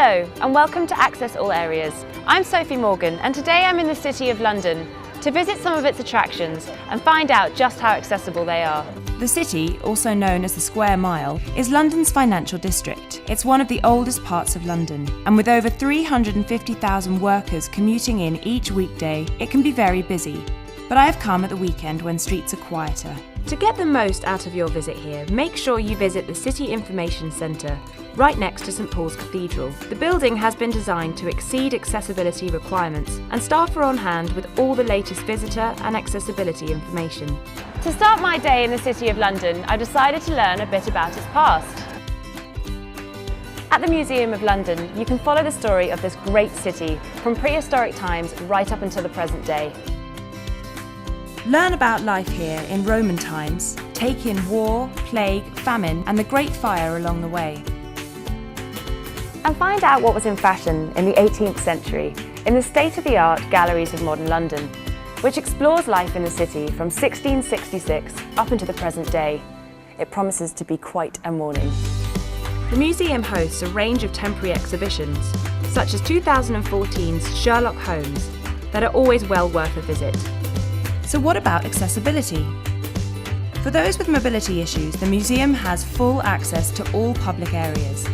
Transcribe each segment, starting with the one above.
Hello and welcome to Access All Areas. I'm Sophie Morgan and today I'm in the City of London to visit some of its attractions and find out just how accessible they are. The City, also known as the Square Mile, is London's financial district. It's one of the oldest parts of London, and with over 350,000 workers commuting in each weekday, it can be very busy. But I have come at the weekend when streets are quieter. To get the most out of your visit here, make sure you visit the City Information Centre, right next to St Paul's Cathedral. The building has been designed to exceed accessibility requirements, and staff are on hand with all the latest visitor and accessibility information. To start my day in the City of London, I decided to learn a bit about its past. At the Museum of London, you can follow the story of this great city from prehistoric times right up until the present day. Learn about life here in Roman times, take in war, plague, famine and the Great Fire along the way. And find out what was in fashion in the 18th century in the state-of-the-art Galleries of Modern London, which explores life in the city from 1666 up into the present day. It promises to be quite a morning. The museum hosts a range of temporary exhibitions, such as 2014's Sherlock Holmes, that are always well worth a visit. So what about accessibility? For those with mobility issues, the museum has full access to all public areas.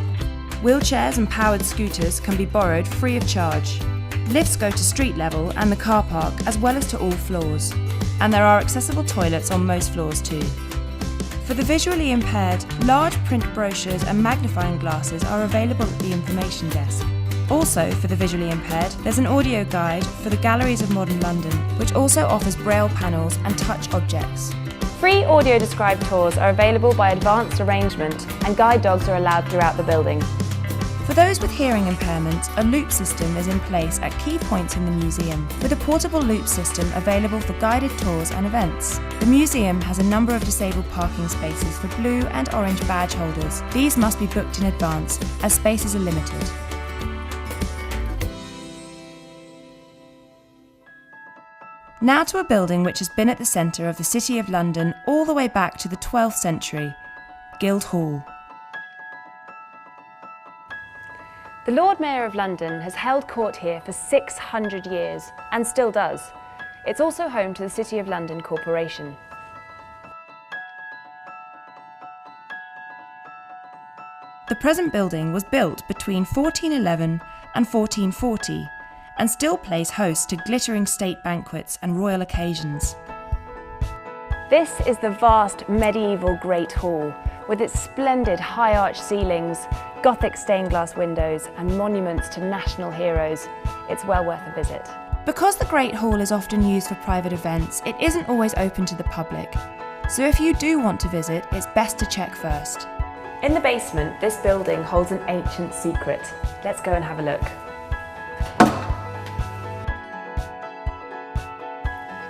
Wheelchairs and powered scooters can be borrowed free of charge. Lifts go to street level and the car park, as well as to all floors. And there are accessible toilets on most floors too. For the visually impaired, large print brochures and magnifying glasses are available at the information desk. Also, for the visually impaired, there's an audio guide for the Galleries of Modern London, which also offers braille panels and touch objects. Free audio-described tours are available by advanced arrangement, and guide dogs are allowed throughout the building. For those with hearing impairment, a loop system is in place at key points in the museum, with a portable loop system available for guided tours and events. The museum has a number of disabled parking spaces for blue and orange badge holders. These must be booked in advance, as spaces are limited. Now to a building which has been at the centre of the City of London all the way back to the 12th century, Guildhall. The Lord Mayor of London has held court here for 600 years and still does. It's also home to the City of London Corporation. The present building was built between 1411 and 1440 and still plays host to glittering state banquets and royal occasions. This is the vast medieval Great Hall, with its splendid high-arched ceilings, Gothic stained glass windows and monuments to national heroes. It's well worth a visit. Because the Great Hall is often used for private events, it isn't always open to the public. So if you do want to visit, it's best to check first. In the basement, this building holds an ancient secret. Let's go and have a look.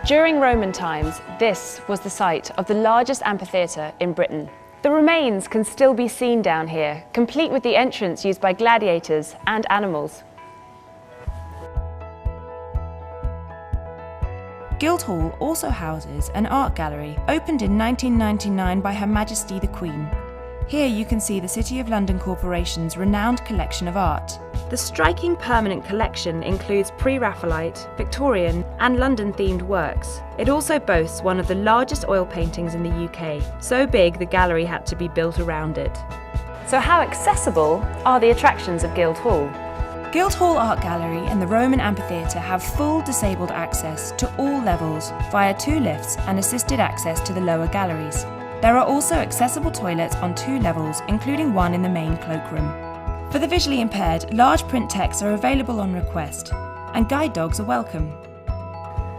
During Roman times, this was the site of the largest amphitheatre in Britain. The remains can still be seen down here, complete with the entrance used by gladiators and animals. Guildhall also houses an art gallery, opened in 1999 by Her Majesty the Queen. Here you can see the City of London Corporation's renowned collection of art. The striking permanent collection includes pre-Raphaelite, Victorian and London-themed works. It also boasts one of the largest oil paintings in the UK, so big the gallery had to be built around it. So how accessible are the attractions of Guildhall? Guildhall Art Gallery and the Roman Amphitheatre have full disabled access to all levels via 2 lifts and assisted access to the lower galleries. There are also accessible toilets on 2 levels, including one in the main cloakroom. For the visually impaired, large print texts are available on request, and guide dogs are welcome.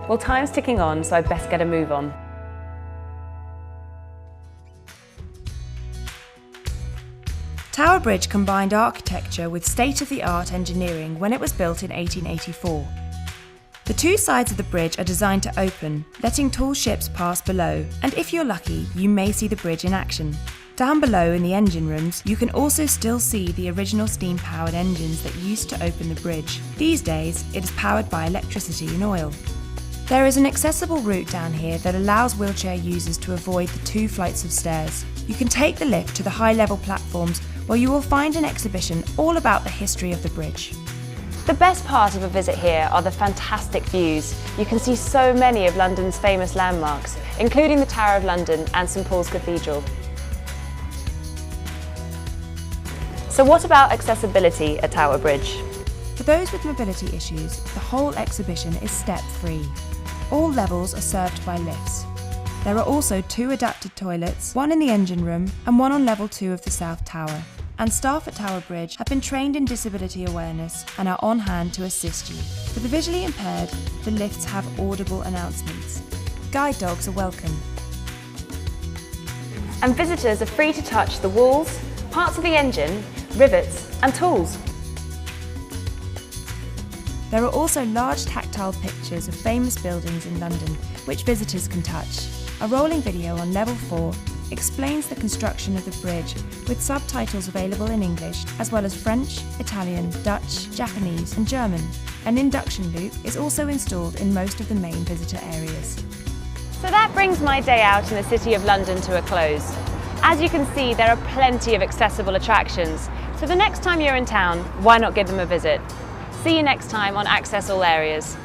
Well, time's ticking on, so I'd best get a move on. Tower Bridge combined architecture with state-of-the-art engineering when it was built in 1884. The 2 sides of the bridge are designed to open, letting tall ships pass below, and if you're lucky, you may see the bridge in action. Down below in the engine rooms, you can also still see the original steam-powered engines that used to open the bridge. These days, it is powered by electricity and oil. There is an accessible route down here that allows wheelchair users to avoid the 2 flights of stairs. You can take the lift to the high-level platforms where you will find an exhibition all about the history of the bridge. The best part of a visit here are the fantastic views. You can see so many of London's famous landmarks, including the Tower of London and St Paul's Cathedral. So what about accessibility at Tower Bridge? For those with mobility issues, the whole exhibition is step-free. All levels are served by lifts. There are also 2 adapted toilets, one in the engine room and one on level 2 of the South Tower. And staff at Tower Bridge have been trained in disability awareness and are on hand to assist you. For the visually impaired, the lifts have audible announcements. Guide dogs are welcome. And visitors are free to touch the walls, parts of the engine, rivets and tools. There are also large tactile pictures of famous buildings in London which visitors can touch. A rolling video on level 4 explains the construction of the bridge with subtitles available in English as well as French, Italian, Dutch, Japanese and German. An induction loop is also installed in most of the main visitor areas. So that brings my day out in the City of London to a close. As you can see, there are plenty of accessible attractions, so the next time you're in town, why not give them a visit? See you next time on Access All Areas.